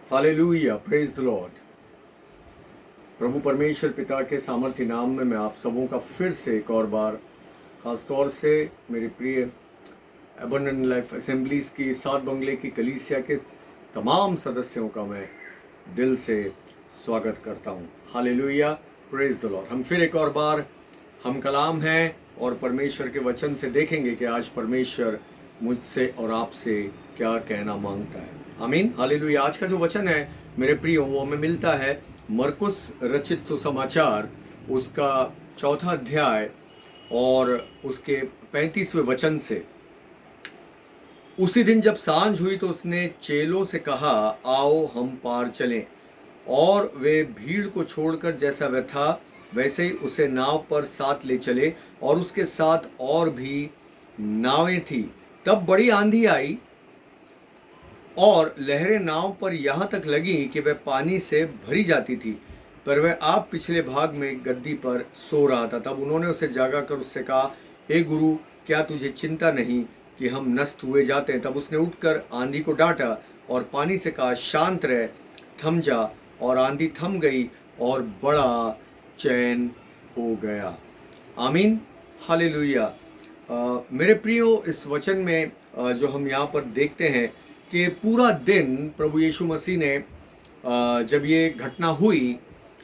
Hallelujah, praise the Lord. प्रभु परमेश्वर पिता के सामर्थ्य नाम में मैं आप सबों का फिर से एक और बार खास तौर से मेरे प्रिय एबंडेंट लाइफ असेंबलीज की सात बंगले की कलीसिया के तमाम सदस्यों का मैं दिल से स्वागत करता हूँ। Hallelujah, praise the Lord. हम फिर एक और बार हम कलाम हैं और परमेश्वर के वचन से देखेंगे कि आज परमेश्वर मुझसे और आपसे क्या कहना मांगता है। आमीन, हालेलुया। आज का जो वचन है मेरे प्रियो वो हमें मिलता है मरकुस रचित सुसमाचार उसका 4 अध्याय और उसके 35वें वचन से। उसी दिन जब सांझ हुई तो उसने चेलों से कहा, आओ हम पार चलें। और वे भीड़ को छोड़कर जैसा वह था वैसे ही उसे नाव पर साथ ले चले और उसके साथ और भी नावें थी। तब बड़ी आंधी आई और लहरें नाव पर यहाँ तक लगी कि वह पानी से भरी जाती थी, पर वह आप पिछले भाग में गद्दी पर सो रहा था। तब उन्होंने उसे जागा कर उससे कहा, हे गुरु, क्या तुझे चिंता नहीं कि हम नष्ट हुए जाते हैं? तब उसने उठकर आंधी को डांटा और पानी से कहा, शांत रह, थम जा। और आंधी थम गई और बड़ा चैन हो गया। आमीन, हालेलुया। मेरे प्रियो, इस वचन में जो हम यहाँ पर देखते हैं कि पूरा दिन प्रभु यीशु मसीह ने जब ये घटना हुई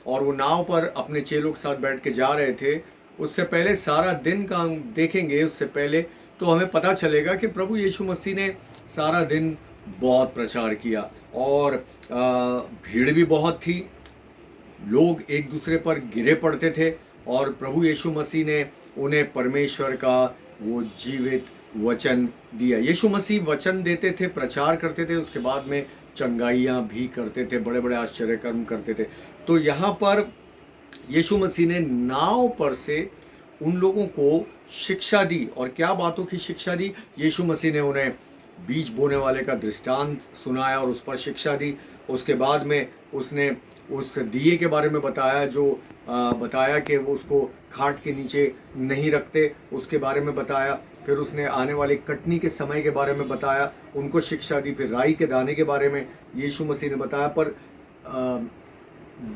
और वो नाव पर अपने चेलों के साथ बैठ के जा रहे थे, उससे पहले सारा दिन का हम देखेंगे। उससे पहले तो हमें पता चलेगा कि प्रभु यीशु मसीह ने सारा दिन बहुत प्रचार किया और भीड़ भी बहुत थी, लोग एक दूसरे पर गिरे पड़ते थे और प्रभु यीशु मसीह ने उन्हें परमेश्वर का वो जीवित वचन दिया। यीशु मसीह वचन देते थे, प्रचार करते थे, उसके बाद में चंगाइयाँ भी करते थे, बड़े बड़े आश्चर्य कर्म करते थे। तो यहाँ पर यीशु मसीह ने नाव पर से उन लोगों को शिक्षा दी। और क्या बातों की शिक्षा दी? यीशु मसीह ने उन्हें बीज बोने वाले का दृष्टांत सुनाया और उस पर शिक्षा दी। उसके बाद में उसने उस दिए के बारे में बताया, जो बताया कि वो उसको खाट के नीचे नहीं रखते, उसके बारे में बताया। फिर उसने आने वाले कटनी के समय के बारे में बताया, उनको शिक्षा दी। फिर राई के दाने के बारे में यीशु मसीह ने बताया। पर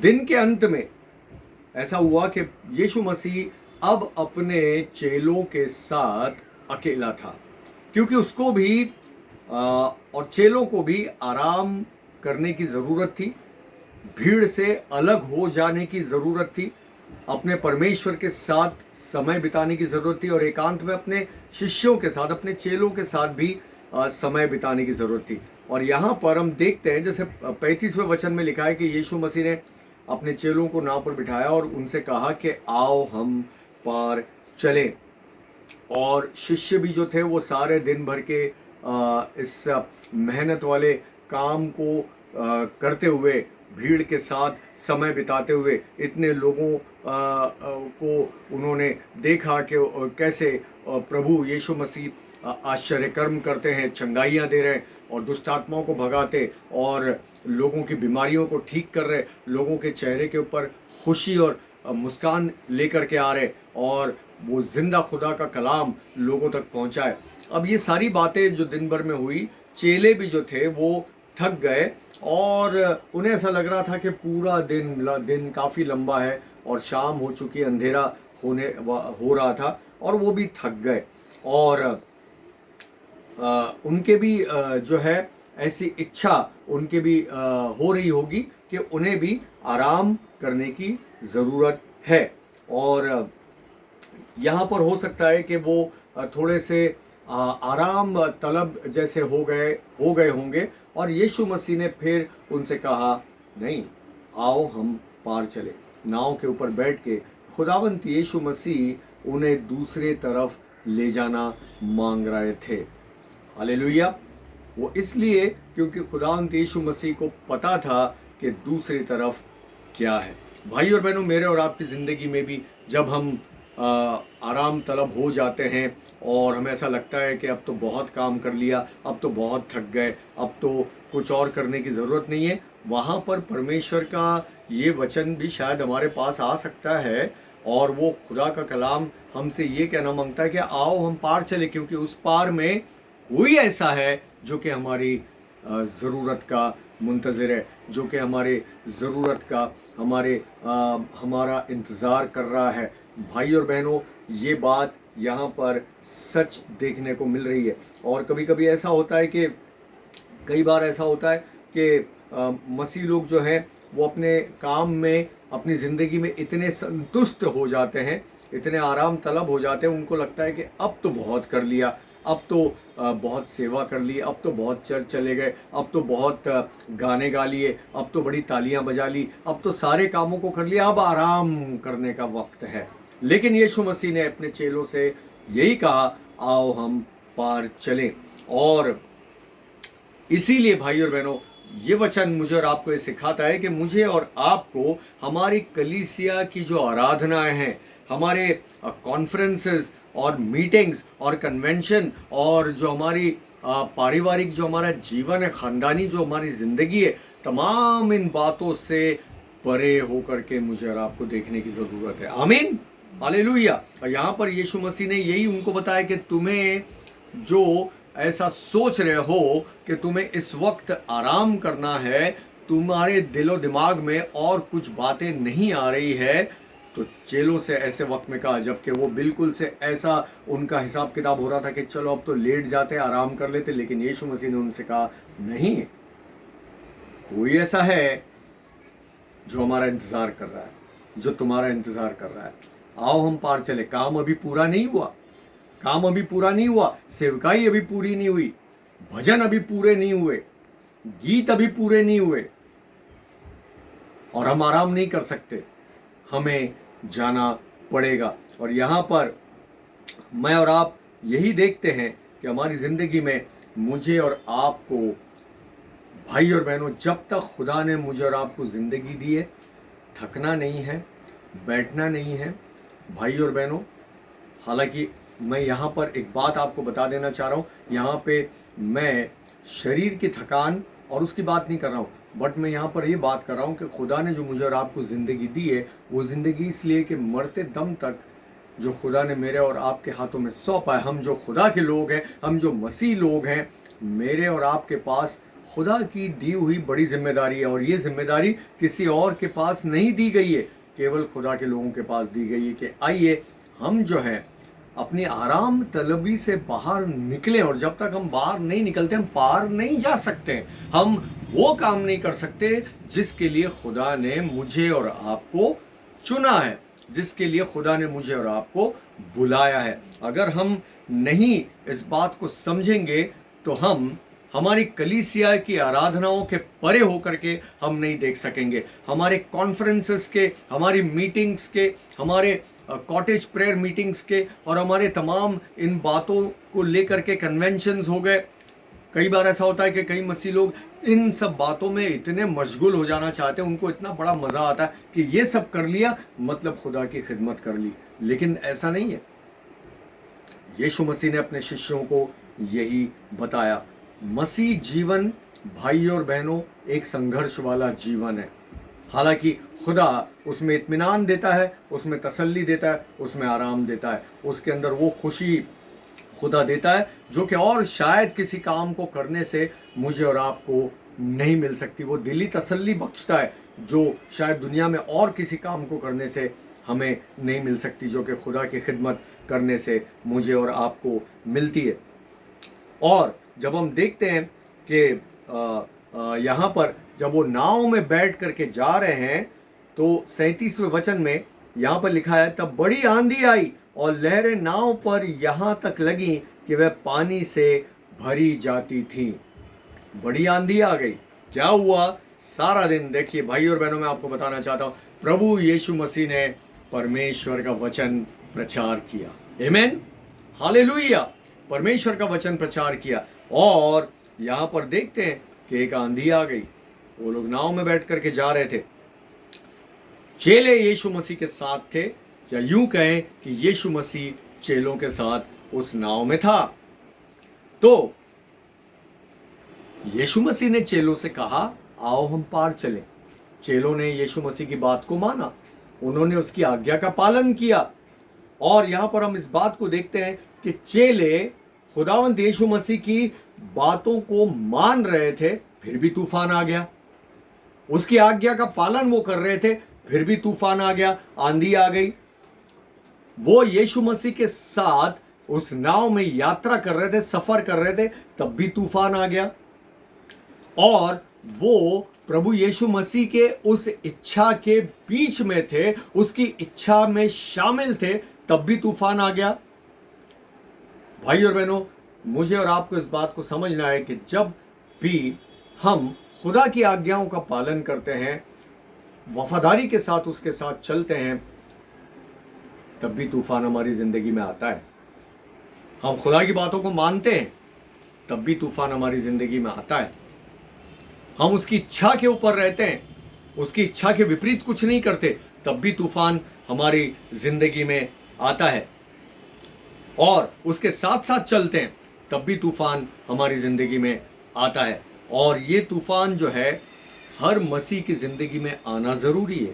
दिन के अंत में ऐसा हुआ कि यीशु मसीह अब अपने चेलों के साथ अकेला था, क्योंकि उसको भी और चेलों को भी आराम करने की ज़रूरत थी, भीड़ से अलग हो जाने की ज़रूरत थी, अपने परमेश्वर के साथ समय बिताने की ज़रूरत थी और एकांत में अपने शिष्यों के साथ, अपने चेलों के साथ भी समय बिताने की ज़रूरत थी। और यहाँ पर हम देखते हैं, जैसे 35वें वचन में लिखा है कि यीशु मसीह ने अपने चेलों को नाव पर बिठाया और उनसे कहा कि आओ हम पार चलें। और शिष्य भी जो थे वो सारे दिन भर के इस मेहनत वाले काम को करते हुए, भीड़ के साथ समय बिताते हुए, इतने लोगों को उन्होंने देखा कि कैसे प्रभु यीशु मसीह आश्चर्य कर्म करते हैं, चंगाइयाँ दे रहे हैं और दुष्ट आत्माओं को भगाते और लोगों की बीमारियों को ठीक कर रहे, लोगों के चेहरे के ऊपर खुशी और मुस्कान लेकर के आ रहे और वो जिंदा खुदा का कलाम लोगों तक पहुंचाए। अब ये सारी बातें जो दिन भर में हुई, चेले भी जो थे वो थक गए और उन्हें ऐसा लग रहा था कि पूरा दिन काफ़ी लंबा है और शाम हो चुकी, अंधेरा हो रहा था और वो भी थक गए। और उनके भी जो है ऐसी इच्छा उनके भी हो रही होगी कि उन्हें भी आराम करने की ज़रूरत है। और यहाँ पर हो सकता है कि वो थोड़े से आराम तलब जैसे हो गए होंगे और यीशु मसीह ने फिर उनसे कहा, नहीं, आओ हम पार चले। नाव के ऊपर बैठ के खुदावंत यीशु मसीह उन्हें दूसरे तरफ ले जाना मांग रहे थे। हालेलुया। वो इसलिए क्योंकि खुदावंत यीशु मसीह को पता था कि दूसरी तरफ क्या है। भाई और बहनों, मेरे और आपकी ज़िंदगी में भी जब हम आराम तलब हो जाते हैं और हमें ऐसा लगता है कि अब तो बहुत काम कर लिया, अब तो बहुत थक गए, अब तो कुछ और करने की ज़रूरत नहीं है, वहाँ पर परमेश्वर का ये वचन भी शायद हमारे पास आ सकता है और वो खुदा का कलाम हमसे ये कहना मांगता है कि आओ हम पार चले, क्योंकि उस पार में कोई ऐसा है जो कि हमारी ज़रूरत का मुंतज़िर है, जो कि हमारे ज़रूरत का हमारा इंतज़ार कर रहा है। भाई और बहनों, ये बात यहाँ पर सच देखने को मिल रही है। और कभी कभी ऐसा होता है कि कई बार ऐसा होता है कि मसीह लोग जो हैं वो अपने काम में, अपनी ज़िंदगी में इतने संतुष्ट हो जाते हैं, इतने आराम तलब हो जाते हैं, उनको लगता है कि अब तो बहुत कर लिया, अब तो बहुत सेवा कर ली, अब तो बहुत चर्च चले गए, अब तो बहुत गाने गा लिए, अब तो बड़ी तालियां बजा ली, अब तो सारे कामों को कर लिया, अब आराम करने का वक्त है। लेकिन यीशु मसीह ने अपने चेलों से यही कहा, आओ हम पार चलें। और इसीलिए भाई और बहनों, ये वचन मुझे और आपको ये सिखाता है कि मुझे और आपको हमारी कलीसिया की जो आराधनाएं हैं, हमारे कॉन्फ्रेंसेस और मीटिंग्स और कन्वेंशन और जो हमारी पारिवारिक जो हमारा जीवन है, ख़ानदानी जो हमारी ज़िंदगी है, तमाम इन बातों से परे होकर के मुझे और आपको देखने की ज़रूरत है। आमीन, हालेलुया। और यहाँ पर यीशु मसीह ने यही उनको बताया कि तुम्हें जो ऐसा सोच रहे हो कि तुम्हें इस वक्त आराम करना है, तुम्हारे दिलो दिमाग में और कुछ बातें नहीं आ रही है, तो चेलों से ऐसे वक्त में कहा जबकि वो बिल्कुल से ऐसा उनका हिसाब किताब हो रहा था कि चलो अब तो लेट जाते, आराम कर लेते। लेकिन यीशु मसीह ने उनसे कहा नहीं, कोई ऐसा है जो हमारा इंतजार कर रहा है, जो तुम्हारा इंतजार कर रहा है। आओ हम पार चले। काम अभी पूरा नहीं हुआ, काम अभी पूरा नहीं हुआ, सेवकाई अभी पूरी नहीं हुई, भजन अभी पूरे नहीं हुए, गीत अभी पूरे नहीं हुए, और हम आराम नहीं कर सकते, हमें जाना पड़ेगा। और यहाँ पर मैं और आप यही देखते हैं कि हमारी ज़िंदगी में मुझे और आपको, भाई और बहनों, जब तक खुदा ने मुझे और आपको ज़िंदगी दी है, थकना नहीं है, बैठना नहीं है। भाई और बहनों, हालांकि मैं यहाँ पर एक बात आपको बता देना चाह रहा हूँ, यहाँ पे मैं शरीर की थकान और उसकी बात नहीं कर रहा हूँ, बट मैं यहाँ पर ये बात कर रहा हूँ कि खुदा ने जो मुझे और आपको ज़िंदगी दी है, वो ज़िंदगी इसलिए कि मरते दम तक जो खुदा ने मेरे और आपके हाथों में सौंपा है, हम जो खुदा के लोग हैं, हम जो मसीह लोग हैं, मेरे और आपके पास खुदा की दी हुई बड़ी जिम्मेदारी है। और ये जिम्मेदारी किसी और के पास नहीं दी गई है, केवल खुदा के लोगों के पास दी गई है कि आइए हम जो हैं अपनी आराम तलबी से बाहर निकलें। और जब तक हम बाहर नहीं निकलते, हम पार नहीं जा सकते, हम वो काम नहीं कर सकते जिसके लिए खुदा ने मुझे और आपको चुना है, जिसके लिए खुदा ने मुझे और आपको बुलाया है। अगर हम नहीं इस बात को समझेंगे तो हम हमारी कलीसिया की आराधनाओं के परे होकर के हम नहीं देख सकेंगे। हमारे कॉन्फ्रेंसेस के, हमारी मीटिंग्स के, हमारे कॉटेज प्रेयर मीटिंग्स के और हमारे तमाम इन बातों को लेकर के कन्वेंशंस हो गए। कई बार ऐसा होता है कि कई मसीह लोग इन सब बातों में इतने मशगूल हो जाना चाहते हैं, उनको इतना बड़ा मज़ा आता है कि ये सब कर लिया मतलब खुदा की खिदमत कर ली। लेकिन ऐसा नहीं है। यीशु मसीह ने अपने शिष्यों को यही बताया। मसीह जीवन, भाई और बहनों, एक संघर्ष वाला जीवन है। हालांकि खुदा उसमें इत्मीनान देता है, उसमें तसल्ली देता है, उसमें आराम देता है, उसके अंदर वो खुशी खुदा देता है जो कि और शायद किसी काम को करने से मुझे और आपको नहीं मिल सकती। वो दिली तसल्ली बख्शता है जो शायद दुनिया में और किसी काम को करने से हमें नहीं मिल सकती, जो कि खुदा की खिदमत करने से मुझे और आपको मिलती है। और जब हम देखते हैं कि यहाँ पर जब वो नाव में बैठ करके जा रहे हैं, तो 37वें वचन में यहाँ पर लिखा है, तब बड़ी आंधी आई और लहरें नाव पर यहाँ तक लगी कि वह पानी से भरी जाती थी। बड़ी आंधी आ गई। क्या हुआ? सारा दिन देखिए भाई और बहनों, मैं आपको बताना चाहता हूँ, प्रभु यीशु मसीह ने परमेश्वर का वचन प्रचार किया। आमीन, हालेलुया। परमेश्वर का वचन प्रचार किया। और यहाँ पर देखते हैं कि एक आंधी आ गई। वो लोग नाव में बैठ करके जा रहे थे। चेले यीशु मसीह के साथ थे, या यूं कहें कि यीशु मसीह चेलों के साथ उस नाव में था। तो यीशु मसीह ने चेलों से कहा, आओ हम पार चलें। चेलों ने यीशु मसीह की बात को माना, उन्होंने उसकी आज्ञा का पालन किया। और यहां पर हम इस बात को देखते हैं कि चेले खुदावंद यीशु मसीह की बातों को मान रहे थे, फिर भी तूफान आ गया। उसकी आज्ञा का पालन वो कर रहे थे, फिर भी तूफान आ गया, आंधी आ गई। वो यीशु मसीह के साथ उस नाव में यात्रा कर रहे थे, सफर कर रहे थे, तब भी तूफान आ गया। और वो प्रभु यीशु मसीह के उस इच्छा के बीच में थे, उसकी इच्छा में शामिल थे, तब भी तूफान आ गया। भाई और बहनों, मुझे और आपको इस बात को समझना है कि जब भी हम खुदा की आज्ञाओं का पालन करते हैं, वफादारी के साथ उसके साथ चलते हैं, तब भी तूफान हमारी जिंदगी में आता है। हम खुदा की बातों को मानते हैं, तब भी तूफान हमारी जिंदगी में आता है। हम उसकी इच्छा के ऊपर रहते हैं, उसकी इच्छा के विपरीत कुछ नहीं करते, तब भी तूफान हमारी जिंदगी में आता है। और उसके साथ साथ चलते हैं, तब भी तूफान हमारी जिंदगी में आता है। और ये तूफान जो है हर मसीह की जिंदगी में आना जरूरी है,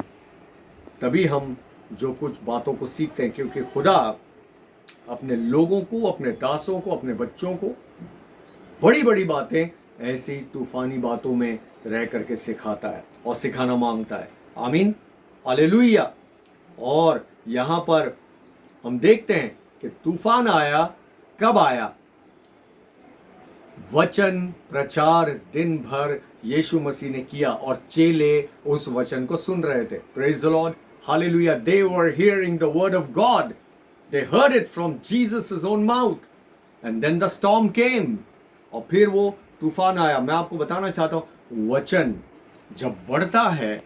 तभी हम जो कुछ बातों को सीखते हैं। क्योंकि खुदा अपने लोगों को, अपने दासों को, अपने बच्चों को बड़ी बड़ी बातें ऐसी तूफानी बातों में रह करके सिखाता है और सिखाना मांगता है। आमीन, हालेलुया। और यहाँ पर हम देखते हैं कि तूफान आया, कब आया? वचन प्रचार दिन भर यीशु मसीह ने किया और चेले उस वचन को सुन रहे थे। Praise the Lord, hallelujah. They were hearing the word of God, they heard it from Jesus own mouth and then the storm came. और फिर वो तूफान आया। मैं आपको बताना चाहता हूं, वचन जब बढ़ता है,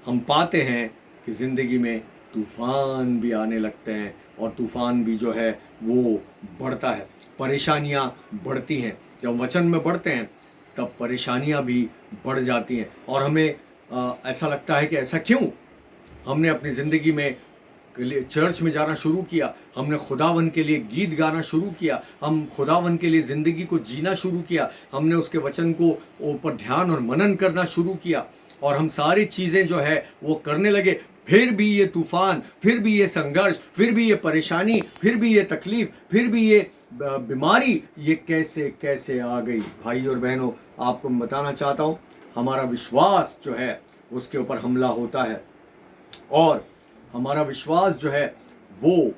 हम पाते हैं कि जिंदगी में तूफान भी आने लगते हैं और तूफान भी जो है वो बढ़ता है, परेशानियां बढ़ती हैं। जब वचन में बढ़ते हैं तब परेशानियां भी बढ़ जाती हैं और हमें ऐसा लगता है कि ऐसा क्यों। हमने अपनी ज़िंदगी में चर्च में जाना शुरू किया, हमने खुदावन के लिए गीत गाना शुरू किया, हम खुदावन के लिए ज़िंदगी को जीना शुरू किया, हमने उसके वचन को ऊपर ध्यान और मनन करना शुरू किया और हम सारी चीज़ें जो है वो करने लगे। फिर भी ये तूफान, फिर भी ये संघर्ष, फिर भी ये परेशानी, फिर भी ये तकलीफ, फिर भी ये बीमारी, ये कैसे कैसे आ गई। भाई और बहनों, आपको मैं बताना चाहता हूँ, हमारा विश्वास जो है उसके ऊपर हमला होता है और हमारा विश्वास जो है वो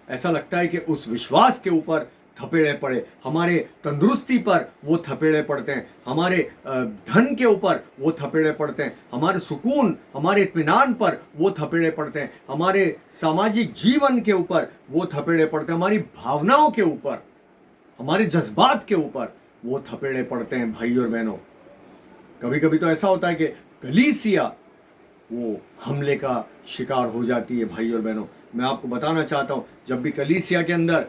ऐसा लगता है कि उस विश्वास के ऊपर थपेड़े पड़े, हमारे तंदुरुस्ती पर वो थपेड़े पड़ते हैं, हमारे धन के ऊपर वो थपेड़े पड़ते हैं, हमारे सुकून, हमारे इत्मीनान पर वो थपेड़े पड़ते हैं, हमारे सामाजिक जीवन के ऊपर वो थपेड़े पड़ते हैं, हमारी भावनाओं के ऊपर, हमारे जज्बात के ऊपर वो थपेड़े पड़ते हैं। भाई और बहनों, कभी कभी तो ऐसा होता है कि कलीसिया वो हमले का शिकार हो जाती है। भाई और बहनों, मैं आपको बताना चाहता हूँ, जब भी कलीसिया के अंदर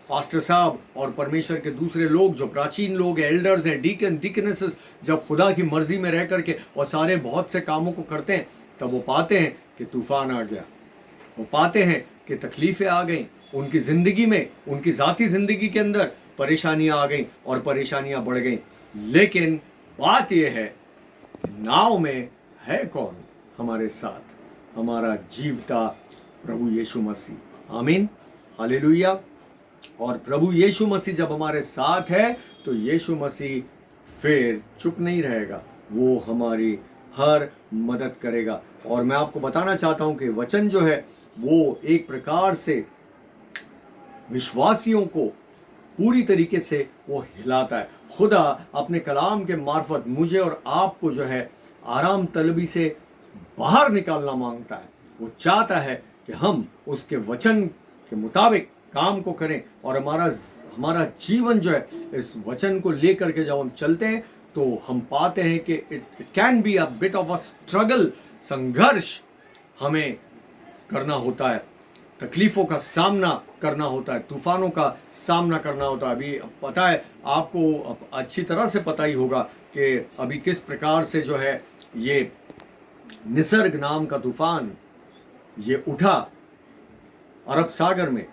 पास्टर साहब और परमेश्वर के दूसरे लोग, जो प्राचीन लोग हैं, एल्डर्स हैं, डीकन डीकनेसेस, जब खुदा की मर्जी में रह करके और सारे बहुत से कामों को करते हैं, तब वो पाते हैं कि तूफान आ गया, वो पाते हैं कि तकलीफ़ें आ गई उनकी ज़िंदगी में, उनकी ज़ाती ज़िंदगी के अंदर परेशानियाँ आ गई और परेशानियाँ बढ़ गई। लेकिन बात यह है, नाव में है कौन हमारे साथ? हमारा जीवता प्रभु यीशु मसीह। आमीन, हालेलुया। और प्रभु यीशु मसीह जब हमारे साथ है तो यीशु मसीह फिर चुप नहीं रहेगा, वो हमारी हर मदद करेगा। और मैं आपको बताना चाहता हूं कि वचन जो है वो एक प्रकार से विश्वासियों को पूरी तरीके से वो हिलाता है। खुदा अपने कलाम के मार्फत मुझे और आपको जो है आराम तलबी से बाहर निकालना मांगता है। वो चाहता है कि हम उसके वचन के मुताबिक काम को करें और हमारा जीवन जो है इस वचन को लेकर के जब हम चलते हैं तो हम पाते हैं कि it can be a bit of a struggle, संघर्ष हमें करना होता है, तकलीफ़ों का सामना करना होता है, तूफानों का सामना करना होता है। अभी पता है आपको, अच्छी तरह से पता ही होगा कि अभी किस प्रकार से जो है ये निसर्ग नाम का तूफान ये उठा अरब सागर में,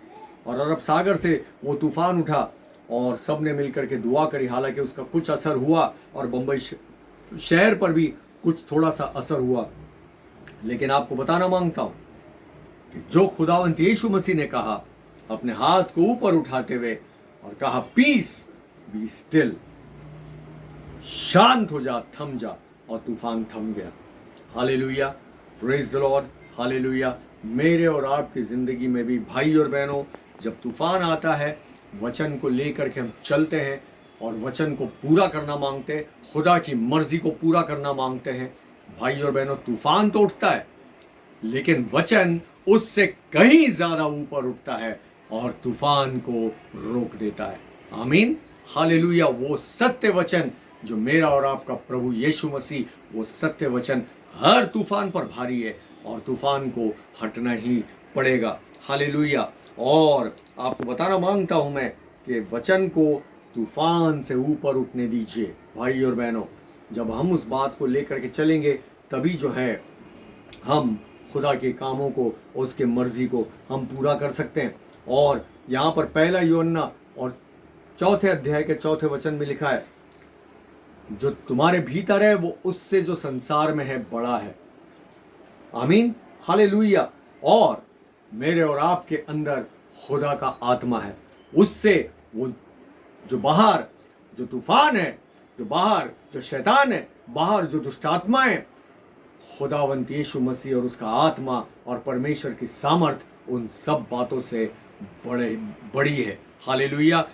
और अरब सागर से वो तूफान उठा और सब ने मिलकर के दुआ करी। हालांकि उसका कुछ असर हुआ और बम्बई शहर पर भी कुछ थोड़ा सा असर हुआ, लेकिन आपको बताना मांगता हूं कि जो खुदावंत यीशु मसीह ने कहा, अपने हाथ को ऊपर उठाते हुए और कहा पीस बी स्टिल, शांत हो जा, थम जा, और तूफान थम गया। Hallelujah, praise the Lord, hallelujah. मेरे और आपकी ज़िंदगी में भी भाई और बहनों, जब तूफान आता है, वचन को लेकर के हम चलते हैं और वचन को पूरा करना मांगते हैं, खुदा की मर्जी को पूरा करना मांगते हैं, भाई और बहनों, तूफान तो उठता है, लेकिन वचन उससे कहीं ज्यादा ऊपर उठता है और तूफान को रोक देता है। आमीन, हालेलुया। वो सत्य वचन जो मेरा और आपका प्रभु यीशु मसीह, वो सत्य वचन हर तूफान पर भारी है और तूफान को हटना ही पड़ेगा। हालेलुया। और आपको बताना मांगता हूं मैं कि वचन को तूफान से ऊपर उठने दीजिए। भाई और बहनों, जब हम उस बात को लेकर के चलेंगे, तभी जो है हम खुदा के कामों को, उसके मर्जी को हम पूरा कर सकते हैं। और यहाँ पर पहला यूहन्ना और 4 अध्याय के 4 वचन में लिखा है, जो तुम्हारे भीतर है वो उससे जो संसार में है बड़ा है। आमीन, हालेलुया। और मेरे और आपके अंदर खुदा का आत्मा है, उससे वो जो बाहर जो तूफान है, जो बाहर जो शैतान है, बाहर जो दुष्टात्मा है, खुदावंत यीशु मसीह और उसका आत्मा और परमेश्वर की सामर्थ उन सब बातों से बड़ी है। हालेलुया।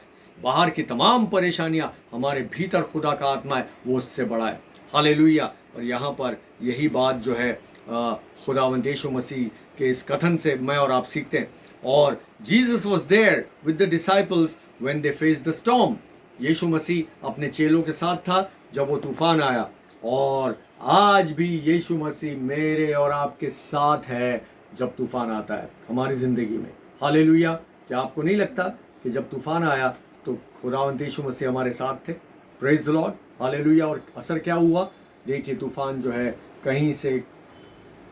बाहर की तमाम परेशानियां, हमारे भीतर खुदा का आत्मा है, वो उससे बड़ा है। हालेलुया। और यहाँ पर यही बात जो है खुदावंत यीशु मसीह के इस कथन से मैं और आप सीखते हैं। और Jesus was there with the disciples when they faced the storm. यीशु मसीह अपने चेलों के साथ था जब वो तूफान आया, और आज भी यीशु मसीह मेरे और आपके साथ है जब तूफान आता है हमारी जिंदगी में। हालेलुया। क्या आपको नहीं लगता कि जब तूफान आया तो खुदावंत यीशु मसीह हमारे साथ थे? Praise the Lord, hallelujah. और असर क्या हुआ? देखिए, तूफान जो है कहीं से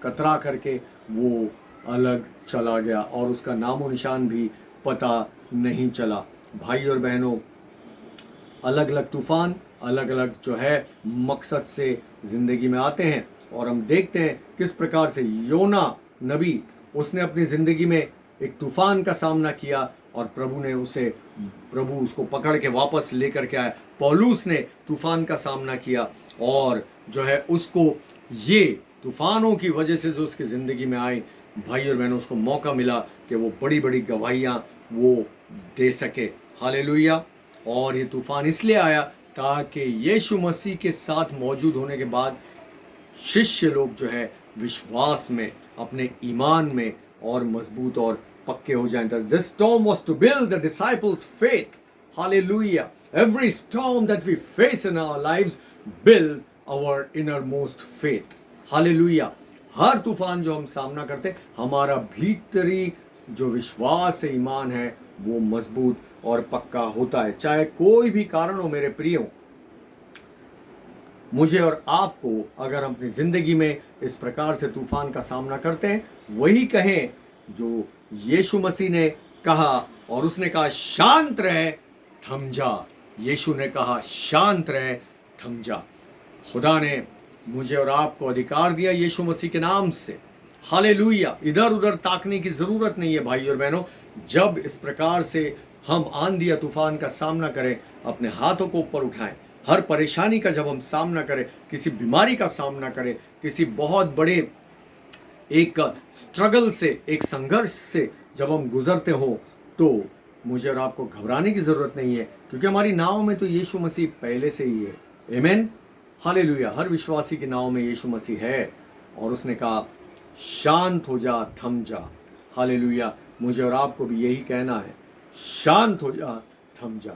कतरा करके वो अलग चला गया और उसका नामो निशान भी पता नहीं चला। भाई और बहनों, अलग अलग तूफान अलग अलग जो है मकसद से ज़िंदगी में आते हैं, और हम देखते हैं किस प्रकार से योना नबी, उसने अपनी ज़िंदगी में एक तूफान का सामना किया और प्रभु उसको पकड़ के वापस लेकर के आया। पौलुस ने तूफान का सामना किया और जो है उसको ये तूफानों की वजह से जो उसकी ज़िंदगी में आए, भाई और बहनों, उसको मौका मिला कि वो बड़ी बड़ी गवाहियाँ वो दे सके। हालेलुया। और ये तूफान इसलिए आया ताकि यीशु मसीह के साथ मौजूद होने के बाद शिष्य लोग जो है विश्वास में, अपने ईमान में और मजबूत और पक्के हो जाएं। This storm was to build the disciples' faith. Hallelujah. Every storm that we face in our lives build our innermost faith. Hallelujah. हर तूफान जो हम सामना करते, हमारा भीतरी जो विश्वास है, ईमान है, वो मजबूत और पक्का होता है। चाहे कोई भी कारण हो मेरे प्रियो, मुझे और आपको अगर हम अपनी जिंदगी में इस प्रकार से तूफान का सामना करते हैं, वही कहें जो यीशु मसीह ने कहा, और उसने कहा शांत रहे, थम जा। यीशु ने कहा शांत रहे, थम जा। खुदा ने मुझे और आपको अधिकार दिया यीशु मसीह के नाम से। हालेलुया। इधर उधर ताकने की जरूरत नहीं है भाई और बहनों। जब इस प्रकार से हम आंधी या तूफान का सामना करें, अपने हाथों को ऊपर उठाएं। हर परेशानी का जब हम सामना करें, किसी बीमारी का सामना करें, किसी बहुत बड़े एक स्ट्रगल से, एक संघर्ष से जब हम गुजरते हो, तो मुझे और आपको घबराने की जरूरत नहीं है, क्योंकि हमारी नाव में तो यीशु मसीह पहले से ही है। आमीन, हालेलुया। हर विश्वासी की नाव में यीशु मसीह है और उसने कहा शांत हो जा, थम जा। हालेलुया। मुझे और आपको भी यही कहना है, शांत हो जा, थम जा।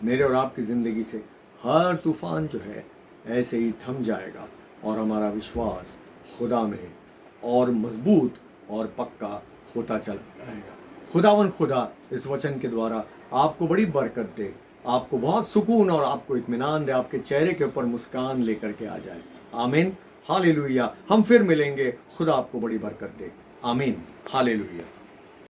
मेरे और आपकी जिंदगी से हर तूफान जो है ऐसे ही थम जाएगा और हमारा विश्वास खुदा में और मजबूत और पक्का होता चला जाएगा। खुदावन खुदा इस वचन के द्वारा आपको बड़ी बरकत दे, आपको बहुत सुकून और आपको इत्मीनान दे, आपके चेहरे के ऊपर मुस्कान लेकर के आ जाए। आमीन, हालेलुया। हम फिर मिलेंगे। खुदा आपको बड़ी बरकत दे। आमीन, हालेलुया।